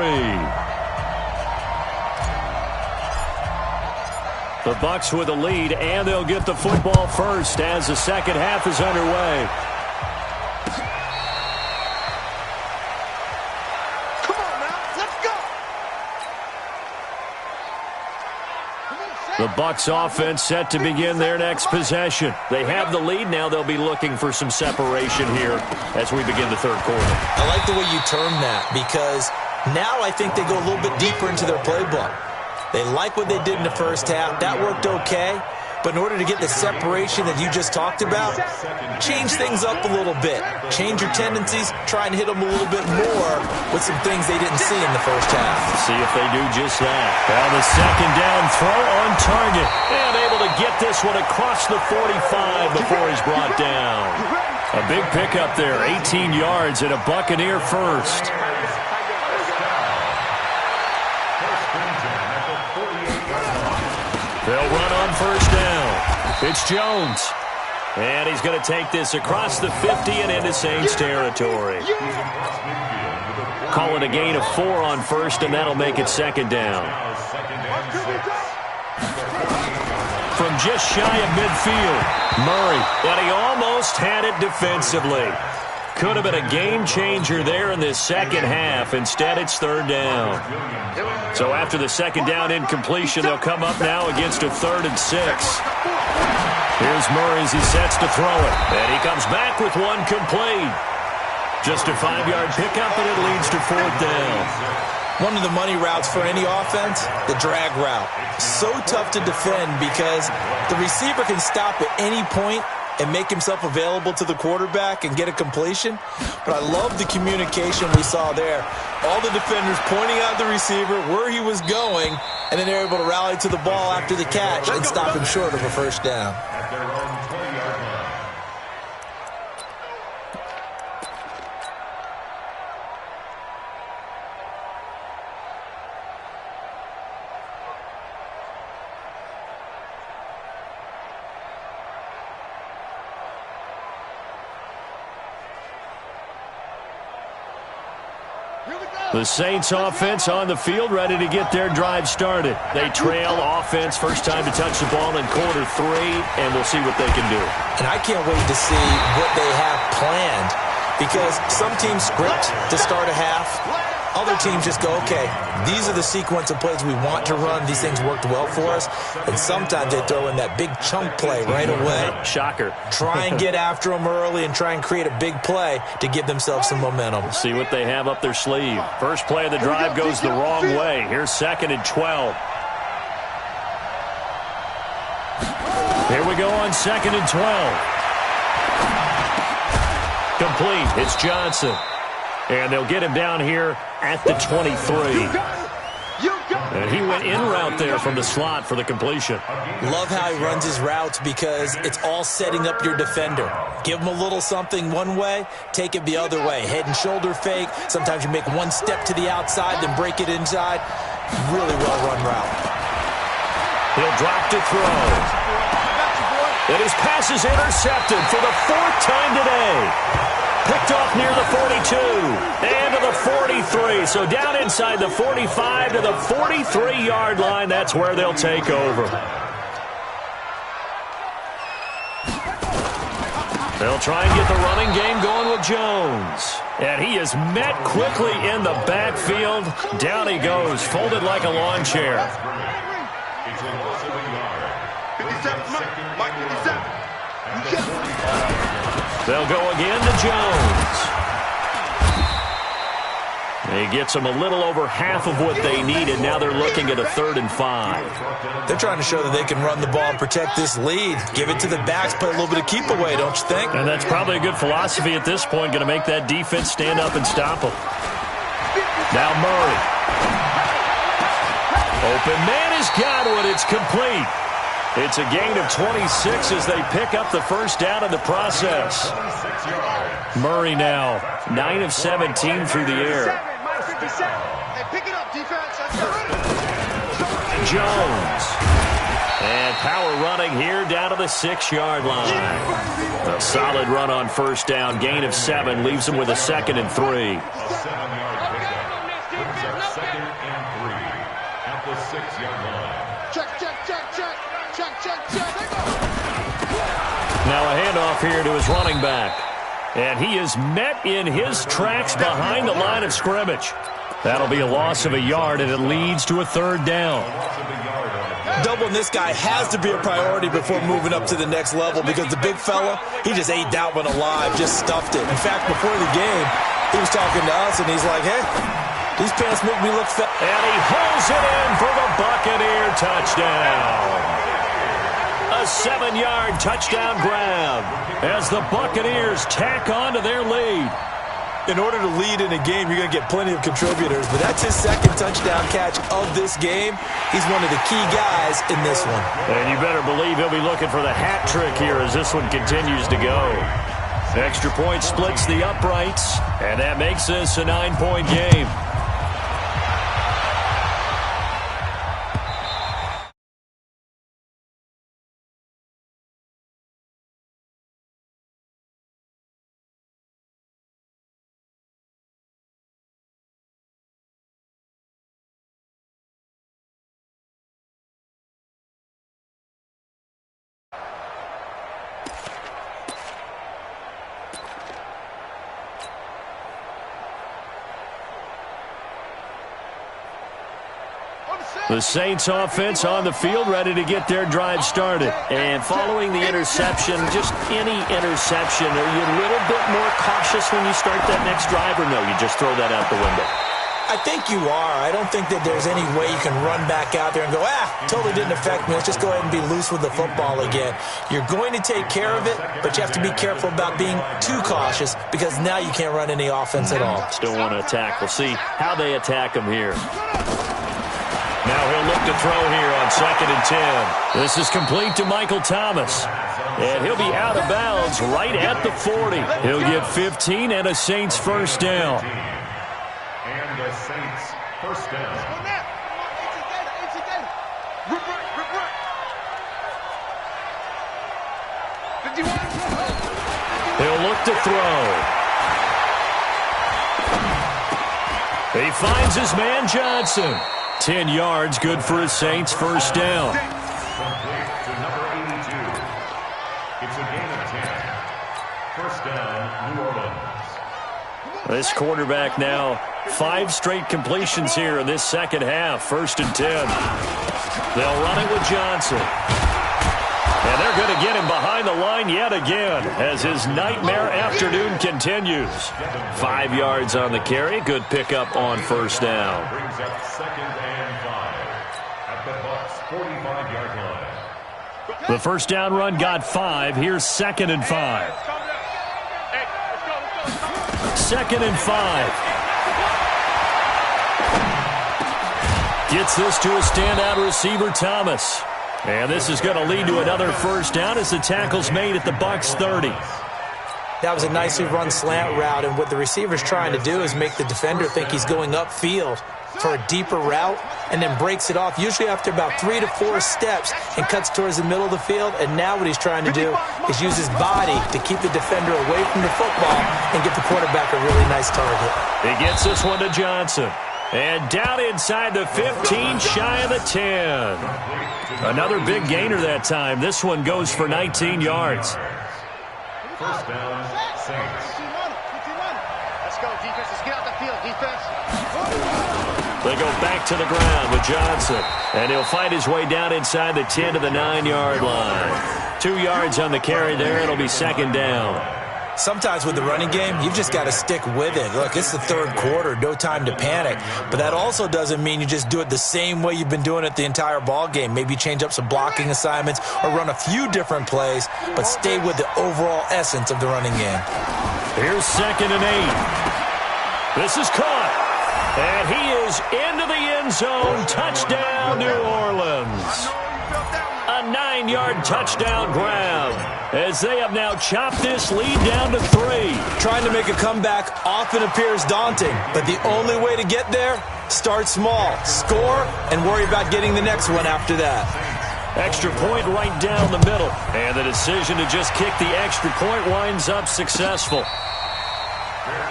The Bucs with a lead, and they'll get the football first as the second half is underway. The Bucs offense set to begin their next possession. They have the lead. Now they'll be looking for some separation here as we begin the third quarter. I like the way you term that because now I think they go a little bit deeper into their playbook. They like what they did in the first half. That worked okay. But in order to get the separation that you just talked about, change things up a little bit. Change your tendencies, try and hit them a little bit more with some things they didn't see in the first half. See if they do just that. Well, the second down throw on target. And able to get this one across the 45 before he's brought down. A big pickup there, 18 yards and a Buccaneer first. They'll run on first down. It's Jones. And he's going to take this across the 50 and into Saints territory. Call it a gain of 4 on first, and that'll make it second down. From just shy of midfield, Murray. And he almost had it defensively. Could have been a game changer there in this second half. Instead, it's third down. So after the second down incompletion, they'll come up now against a 3rd and 6. Here's Murray as he sets to throw it. And he comes back with one complete. Just a 5-yard pickup, and it leads to 4th down. One of the money routes for any offense, the drag route. So tough to defend because the receiver can stop at any point and make himself available to the quarterback and get a completion. But I love the communication we saw there. All the defenders pointing out the receiver, where he was going, and then they're able to rally to the ball after the catch and stop him short of a first down. At their own 20-yard line. The Saints offense on the field, ready to get their drive started. They trail offense, first time to touch the ball in quarter 3, and we'll see what they can do. And I can't wait to see what they have planned because some teams script to start a half. Other teams just go, okay, these are the sequence of plays we want to run. These things worked well for us. And sometimes they throw in that big chunk play right away. Shocker. Try and get after them early and try and create a big play to give themselves some momentum. See what they have up their sleeve. First play of the drive goes the wrong way. Here's 2nd and 12. Here we go on 2nd and 12. Complete. It's Johnson. And they'll get him down here at the 23. And he went in route there from the slot for the completion. Love how he runs his routes because it's all setting up your defender. Give him a little something one way, take it the other way. Head and shoulder fake. Sometimes you make one step to the outside, then break it inside. Really well-run route. He'll drop to throw. And his pass is intercepted for the 4th time today. Picked off near the 42 and to the 43. So down inside the 45 to the 43-yard line. That's where they'll take over. They'll try and get the running game going with Jones. And he is met quickly in the backfield. Down he goes, folded like a lawn chair. It's a loss of a yard. 57, Mike 57. They'll go again to Jones. He gets them a little over half of what they needed. Now they're looking at a 3rd and 5. They're trying to show that they can run the ball and protect this lead. Give it to the backs, play a little bit of keep away, don't you think? And that's probably a good philosophy at this point. Going to make that defense stand up and stop them. Now Murray. Open man has got one. It's complete. It's a gain of 26 as they pick up the first down in the process. Murray now 9 of 17 through the air. Hey, pick it up, defense. Jones. And power running here down to the 6-yard line. A solid run on first down. Gain of 7 leaves them with a 2nd and 3. A 7-yard pickup. Brings up 2nd and 3 at the 6-yard line. Check, check, check, check. Check, check, check. Now a handoff here to his running back. And he is met in his tracks behind the line of scrimmage. That'll be a loss of a yard, and it leads to a 3rd down. Doubling this guy has to be a priority before moving up to the next level because the big fella, he just ate that one alive, just stuffed it. In fact, before the game, he was talking to us, and he's like, hey, these pants make me look fat. And he holds it in for the Buccaneer touchdown. A A 7-yard touchdown grab as the Buccaneers tack on to their lead. In order to lead in a game, you're going to get plenty of contributors, but that's his second touchdown catch of this game. He's one of the key guys in this one. And you better believe he'll be looking for the hat trick here as this one continues to go. Extra point splits the uprights, and that makes this a 9-point game. The Saints offense on the field, ready to get their drive started. And following the interception, just any interception, are you a little bit more cautious when you start that next drive, or no, you just throw that out the window? I think you are. I don't think that there's any way you can run back out there and go, totally didn't affect me. Let's just go ahead and be loose with the football again. You're going to take care of it, but you have to be careful about being too cautious because now you can't run any offense at all. Still want to attack. We'll see how they attack them here. Now he'll look to throw here on 2nd and 10. This is complete to Michael Thomas. And he'll be out of bounds right at the 40. He'll get 15 and a Saints first down. And the Saints first down. He'll look to throw. He finds his man Johnson. 10 yards, good for his Saints first down. Complete to number 82. It's a gain of 10. First down, New Orleans. This quarterback now 5 straight completions here in this second half. 1st and 10. They'll run it with Johnson. And they're going to get him behind the line yet again as his nightmare afternoon continues. 5 yards on the carry. Good pickup on first down. Brings up 2nd and 5 at the Bucs' 45-yard line. The first down run got 5. Here's 2nd and 5. 2nd and 5. Gets this to a standout receiver, Thomas. And this is going to lead to another first down as the tackle's made at the Bucs 30. That was a nicely run slant route, and what the receiver's trying to do is make the defender think he's going upfield for a deeper route and then breaks it off, usually after about 3 to 4 steps, and cuts towards the middle of the field. And now what he's trying to do is use his body to keep the defender away from the football and get the quarterback a really nice target. He gets this one to Johnson. And down inside the 15, shy of the 10. Another big gainer that time. This one goes for 19 yards. First down, Saints. Let's go, defense. Let's get out the field, defense. They go back to the ground with Johnson. And he'll fight his way down inside the 10 to the 9-yard line. 2 yards on the carry there. It'll be 2nd down. Sometimes with the running game, you've just got to stick with it. Look, it's the 3rd quarter, no time to panic. But that also doesn't mean you just do it the same way you've been doing it the entire ball game. Maybe change up some blocking assignments or run a few different plays, but stay with the overall essence of the running game. Here's 2nd and 8. This is caught. And he is into the end zone. Touchdown, New Orleans. A 9-yard touchdown grab as they have now chopped this lead down to 3. Trying to make a comeback often appears daunting, but the only way to get there, start small, score, and worry about getting the next one after that. Extra point right down the middle. And the decision to just kick the extra point winds up successful. Fair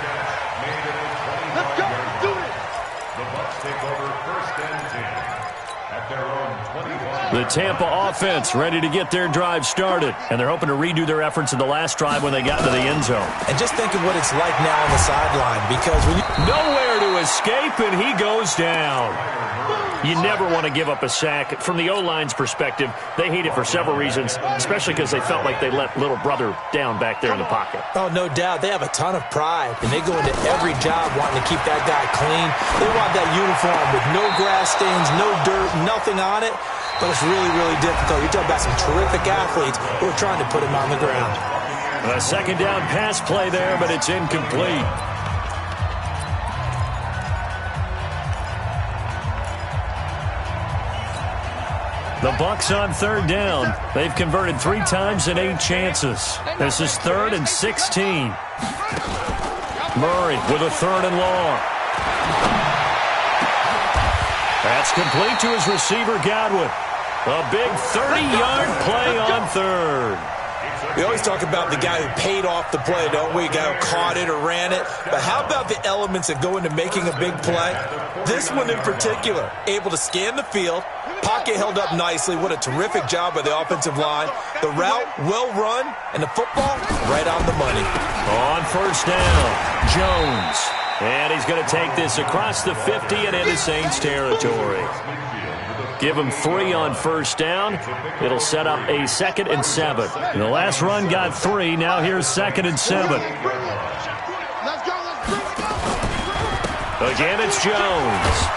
catch made at the 25-yard line. The Bucs take over 1st and 10 at their own 25. The Tampa offense ready to get their drive started. And they're hoping to redo their efforts in the last drive when they got to the end zone. And just think of what it's like now on the sideline, because when you... Nowhere to escape, and he goes down. You never want to give up a sack. From the O-line's perspective, they hate it for several reasons, especially because they felt like they let little brother down back there in the pocket. Oh, no doubt. They have a ton of pride, and they go into every job wanting to keep that guy clean. They want that uniform with no grass stains, no dirt, nothing on it. but it's really, really difficult. You're talking about some terrific athletes who are trying to put him on the ground. A second down pass play there, but it's incomplete. The Bucs on third down. They've converted 3 times in 8 chances. This is 3rd and 16. Murray with a 3rd and long. That's complete to his receiver, Godwin. A big 30-yard play on 3rd. We always talk about the guy who paid off the play, don't we? The guy who caught it or ran it. But how about the elements that go into making a big play? This one in particular, able to scan the field, pocket held up nicely. What a terrific job by the offensive line. The route, well run, and the football, right on the money. On first down, Jones. And he's going to take this across the 50 and into Saints territory. Give him 3 on first down. It'll set up a 2nd and 7. The last run got 3. Now here's 2nd and 7. Again, it's Jones.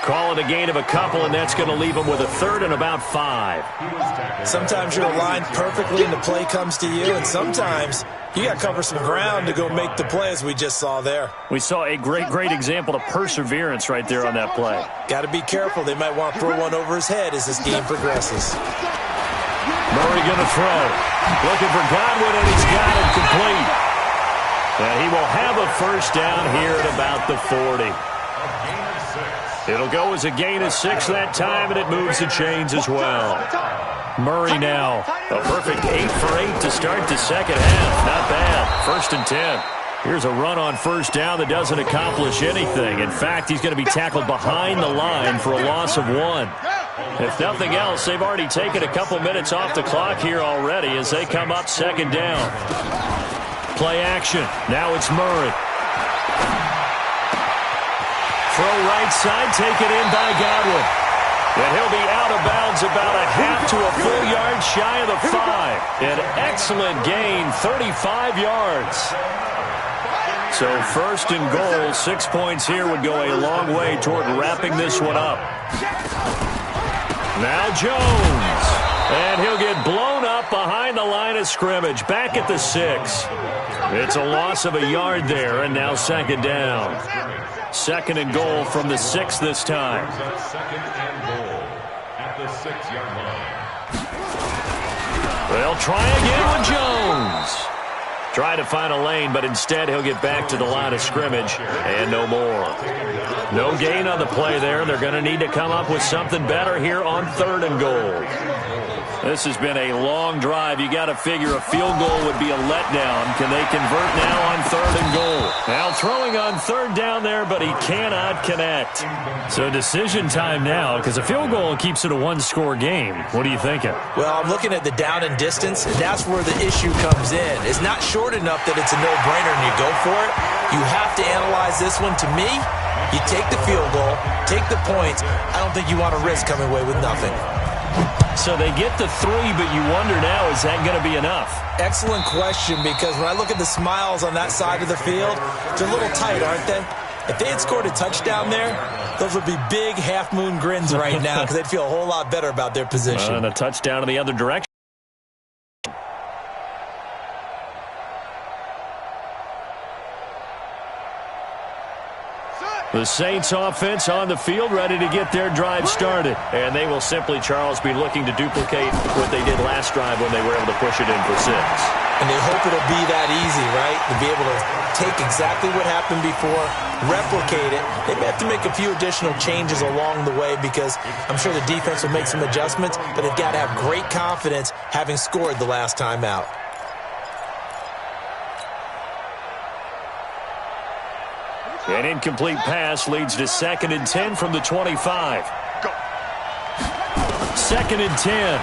Call it a gain of a couple, and that's going to leave him with a 3rd and about 5. Sometimes you're aligned perfectly and the play comes to you, and sometimes you got to cover some ground to go make the play, as we just saw there. We saw a great example of perseverance right there on that play. Got to be careful. They might want to throw one over his head as this game progresses. Murray going to throw. Looking for Godwin, and he's got it complete. And he will have a first down here at about the 40. It'll go as a gain of 6 that time, and it moves the chains as well. Murray now, a perfect 8 for 8 to start the second half. Not bad. 1st and 10. Here's a run on first down that doesn't accomplish anything. In fact, he's going to be tackled behind the line for a loss of 1. If nothing else, they've already taken a couple minutes off the clock here already as they come up 2nd down. Play action. Now it's Murray. Throw right side, taken in by Godwin. And he'll be out of bounds about a half to a full yard shy of the 5. An excellent gain, 35 yards. So 1st and goal, 6 points here would go a long way toward wrapping this one up. Now Jones. And he'll get blown up behind the line of scrimmage, back at the 6. It's a loss of a yard there, and now 2nd down. 2nd and goal from the 6 this time. 2nd and goal at the 6-yard line. They'll try again with Jones. Try to find a lane, but instead he'll get back to the line of scrimmage and no more. No gain on the play there. They're going to need to come up with something better here on 3rd and goal. This has been a long drive. You got to figure a field goal would be a letdown. Can they convert now on 3rd and goal? Now throwing on 3rd down there, but he cannot connect. So decision time now, because a field goal keeps it a 1-score game. What are you thinking? Well, I'm looking at the down and distance, and that's where the issue comes in. It's not short enough that it's a no-brainer and you go for it. You have to analyze this one. To me, you take the field goal, take the points. I don't think you want to risk coming away with nothing. So they get the 3, but you wonder now, is that going to be enough? Excellent question, because when I look at the smiles on that side of the field, they're a little tight, aren't they? If they had scored a touchdown there, those would be big half-moon grins right now because they'd feel a whole lot better about their position. And a touchdown in the other direction. The Saints offense on the field, ready to get their drive started. And they will simply, Charles, be looking to duplicate what they did last drive when they were able to push it in for 6. And they hope it'll be that easy, right? To be able to take exactly what happened before, replicate it. They may have to make a few additional changes along the way because I'm sure the defense will make some adjustments, but they've got to have great confidence having scored the last time out. An incomplete pass leads to 2nd and 10 from the 25. 2nd and 10.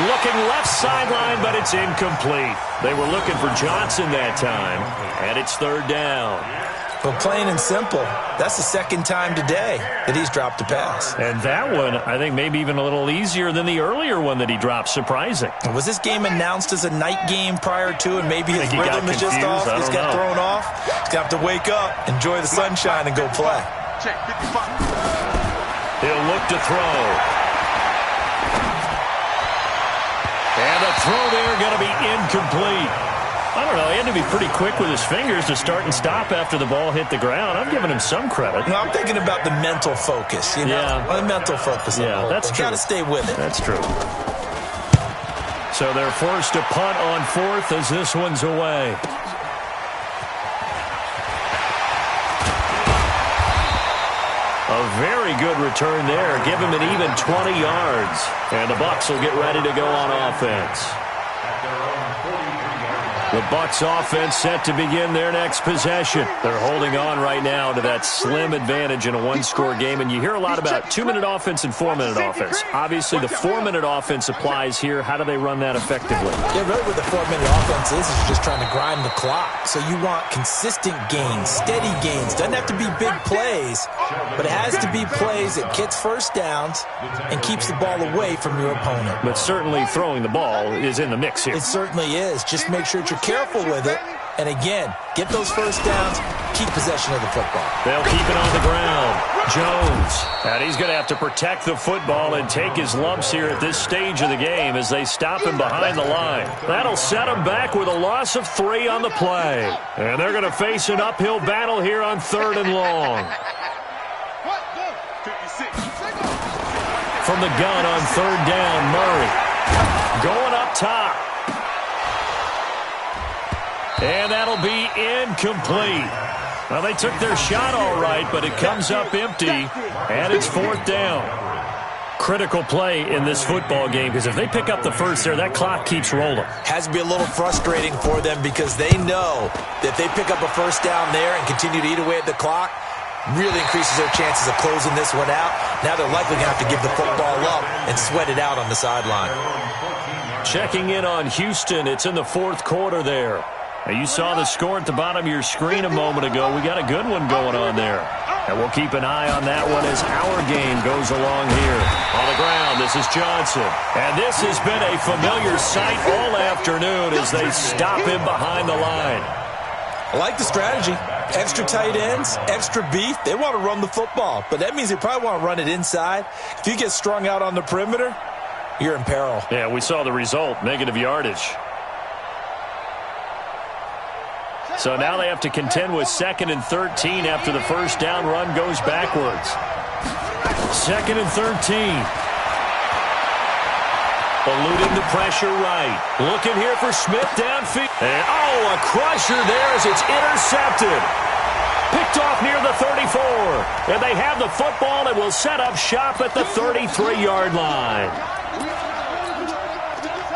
Looking left sideline, but it's incomplete. They were looking for Johnson that time, and it's 3rd down. But plain and simple, that's the 2nd time today that he's dropped a pass. And that one, I think, maybe even a little easier than the earlier one that he dropped. Surprising. Was this game announced as a night game prior to, and maybe his rhythm is just off? He's got thrown off? He's going to have to wake up, enjoy the sunshine, and go play. Check 55. He'll look to throw. And the throw there going to be incomplete. I don't know. He had to be pretty quick with his fingers to start and stop after the ball hit the ground. I'm giving him some credit. No, I'm thinking about the mental focus. You know? Yeah. The mental focus. Yeah, that's true. Got to stay with it. That's true. So they're forced to punt on fourth as this one's away. A very good return there. Give him an even 20 yards. And the Bucs will get ready to go on offense. The Bucs offense set to begin their next possession. They're holding on right now to that slim advantage in a one-score game. And you hear a lot about 2-minute offense and 4-minute offense. Obviously, the 4-minute offense applies here. How do they run that effectively? Yeah, really what the 4-minute offense is you're just trying to grind the clock. So you want consistent gains, steady gains. Doesn't have to be big plays, but it has to be plays that gets first downs and keeps the ball away from your opponent. But certainly throwing the ball is in the mix here. It certainly is. Just make sure that you're careful with it. And again, get those first downs, keep possession of the football. They'll keep it on the ground. Jones. And he's going to have to protect the football and take his lumps here at this stage of the game as they stop him behind the line. That'll set him back with a loss of 3 on the play. And they're going to face an uphill battle here on 3rd and long. From the gun on 3rd down, Murray. Going up top. And that'll be incomplete. Well, they took their shot all right, but it comes up empty, and it's 4th down. Critical play in this football game, because if they pick up the first there, that clock keeps rolling. Has to be a little frustrating for them because they know that if they pick up a first down there and continue to eat away at the clock, really increases their chances of closing this one out. Now they're likely going to have to give the football up and sweat it out on the sideline. Checking in on Houston, it's in the 4th quarter there. Now, you saw the score at the bottom of your screen a moment ago. We got a good one going on there. And we'll keep an eye on that one as our game goes along here. On the ground, this is Johnson. And this has been a familiar sight all afternoon as they stop him behind the line. I like the strategy. Extra tight ends, extra beef. They want to run the football, but that means they probably want to run it inside. If you get strung out on the perimeter, you're in peril. Yeah, we saw the result, negative yardage. So now they have to contend with 2nd and 13 after the first down run goes backwards. 2nd and 13. Eluding the pressure right. Looking here for Smith downfield. And, a crusher there as it's intercepted. Picked off near the 34. And they have the football and will set up shop at the 33-yard line.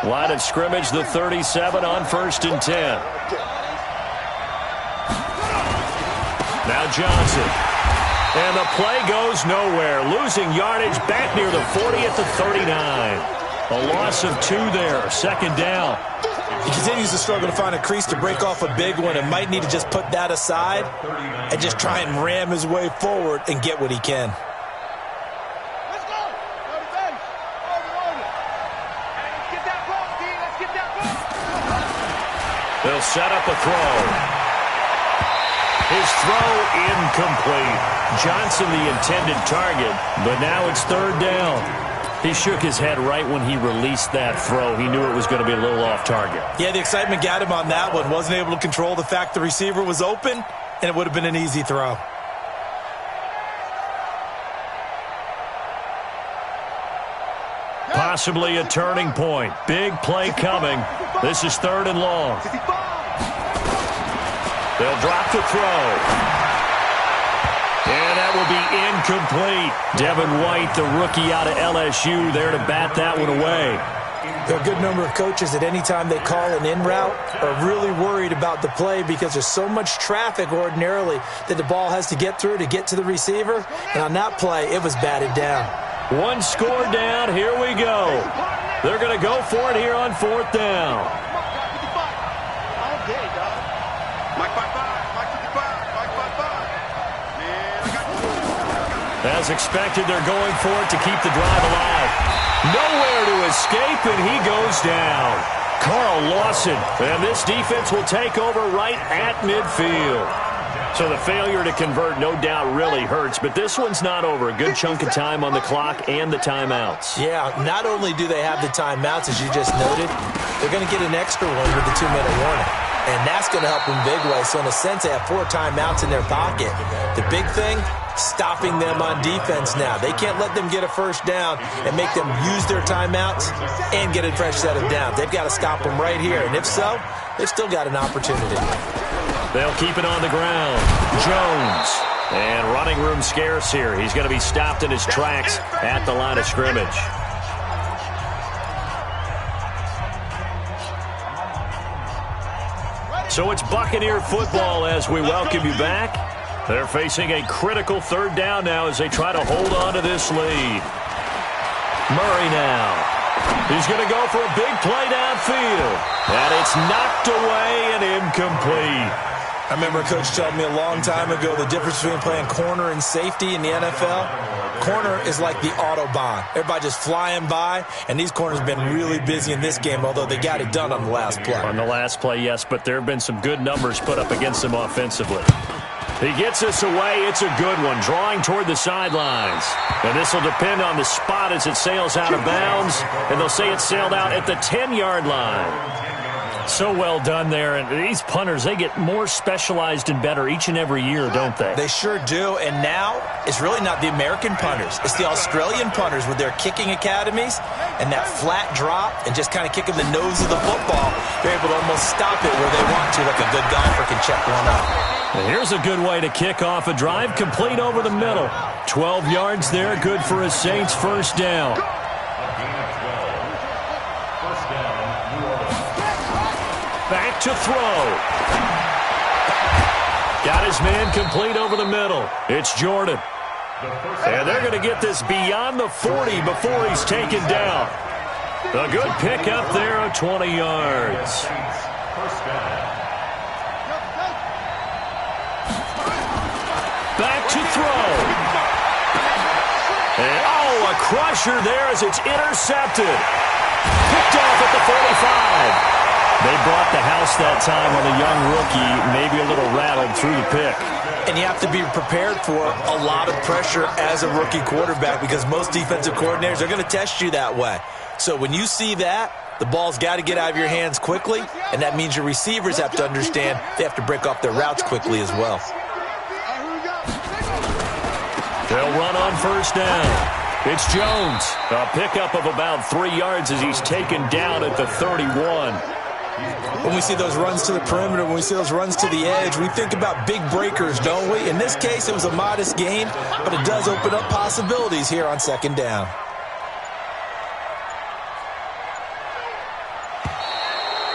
Line of scrimmage, the 37 on 1st and 10. Now Johnson. And the play goes nowhere. Losing yardage back near the 40 at the 39. A loss of 2 there. 2nd down. He continues to struggle to find a crease to break off a big one and might need to just put that aside and just try and ram his way forward and get what he can. Let's go. Let's get that ball, D. Let's get that ball. They'll set up a throw. His throw incomplete. Johnson the intended target, but now it's 3rd down. He shook his head right when he released that throw. He knew it was going to be a little off target. Yeah, the excitement got him on that one. Wasn't able to control the fact the receiver was open, and it would have been an easy throw. Possibly a turning point. Big play coming. This is 3rd and long. They'll drop the throw. And that will be incomplete. Devin White, the rookie out of LSU, there to bat that one away. There are a good number of coaches that any time they call an in route are really worried about the play because there's so much traffic ordinarily that the ball has to get through to get to the receiver. And on that play, it was batted down. 1 score down. Here we go. They're going to go for it here on 4th down. As expected, they're going for it to keep the drive alive. Nowhere to escape, and he goes down. Carl Lawson, and this defense will take over right at midfield. So the failure to convert no doubt really hurts, but this one's not over. A good chunk of time on the clock and the timeouts. Yeah, not only do they have the timeouts, as you just noted, they're going to get an extra one with the 2-minute warning. And that's going to help them big way. So in a sense, they have 4 timeouts in their pocket. The big thing, stopping them on defense now. They can't let them get a first down and make them use their timeouts and get a fresh set of downs. They've got to stop them right here. And if so, they've still got an opportunity. They'll keep it on the ground. Jones. And running room scarce here. He's going to be stopped in his tracks at the line of scrimmage. So it's Buccaneer football as we welcome you back. They're facing a critical 3rd down now as they try to hold on to this lead. Murray now. He's going to go for a big play downfield. And it's knocked away and incomplete. I remember Coach telling me a long time ago the difference between playing corner and safety in the NFL. Corner is like the Autobahn. Everybody just flying by, and these corners have been really busy in this game, although they got it done on the last play. On the last play, yes, but there have been some good numbers put up against them offensively. He gets this away. It's a good one, drawing toward the sidelines. And this will depend on the spot as it sails out of bounds, and they'll say it sailed out at the 10-yard line. So well done there, and these punters, they get more specialized and better each and every year, don't they? They sure do, and now it's really not the American punters. It's the Australian punters with their kicking academies and that flat drop and just kind of kicking the nose of the football. They're able to almost stop it where they want to, like a good golfer can check one up. And here's a good way to kick off a drive, complete over the middle. 12 yards there, good for a Saints first down. Back to throw. Got his man complete over the middle. It's Jordan. And they're going to get this beyond the 40 before he's taken down. A good pickup there of 20 yards. Back to throw. And, a crusher there as it's intercepted. Picked off at the 45. They brought the house that time on a young rookie, maybe a little rattled through the pick. And you have to be prepared for a lot of pressure as a rookie quarterback because most defensive coordinators are going to test you that way. So when you see that, the ball's got to get out of your hands quickly, and that means your receivers have to understand they have to break off their routes quickly as well. They'll run on first down. It's Jones. A pickup of about 3 yards as he's taken down at the 31. When we see those runs to the perimeter, when we see those runs to the edge, we think about big breakers, don't we? In this case, it was a modest gain, but it does open up possibilities here on 2nd down.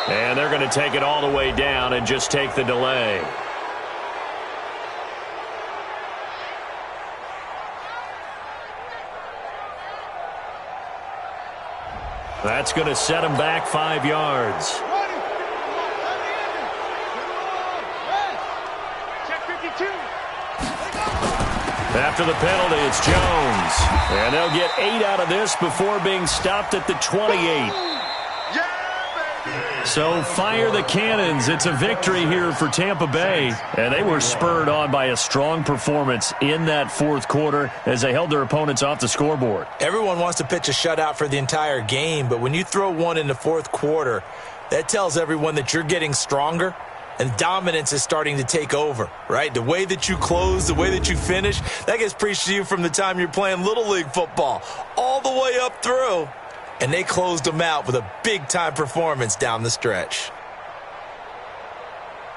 And they're going to take it all the way down and just take the delay. That's going to set him back 5 yards. After the penalty, it's Jones. And they'll get 8 out of this before being stopped at the 28. So fire the cannons. It's a victory here for Tampa Bay. And they were spurred on by a strong performance in that 4th quarter as they held their opponents off the scoreboard. Everyone wants to pitch a shutout for the entire game, but when you throw one in the 4th quarter, that tells everyone that you're getting stronger and dominance is starting to take over, right? The way that you close, the way that you finish, that gets preached to you from the time you're playing Little League football all the way up through. And they closed them out with a big-time performance down the stretch.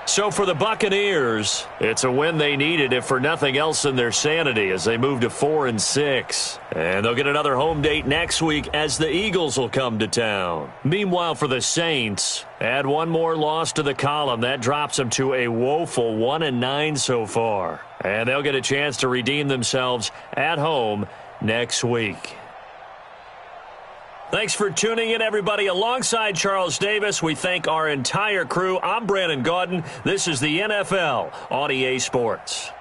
So for the Buccaneers, it's a win they needed, if for nothing else than their sanity, as they move to 4-6. And they'll get another home date next week as the Eagles will come to town. Meanwhile, for the Saints, add one more loss to the column. That drops them to a woeful 1-9 so far. And they'll get a chance to redeem themselves at home next week. Thanks for tuning in, everybody. Alongside Charles Davis, we thank our entire crew. I'm Brandon Gaudin. This is the NFL on EA Sports.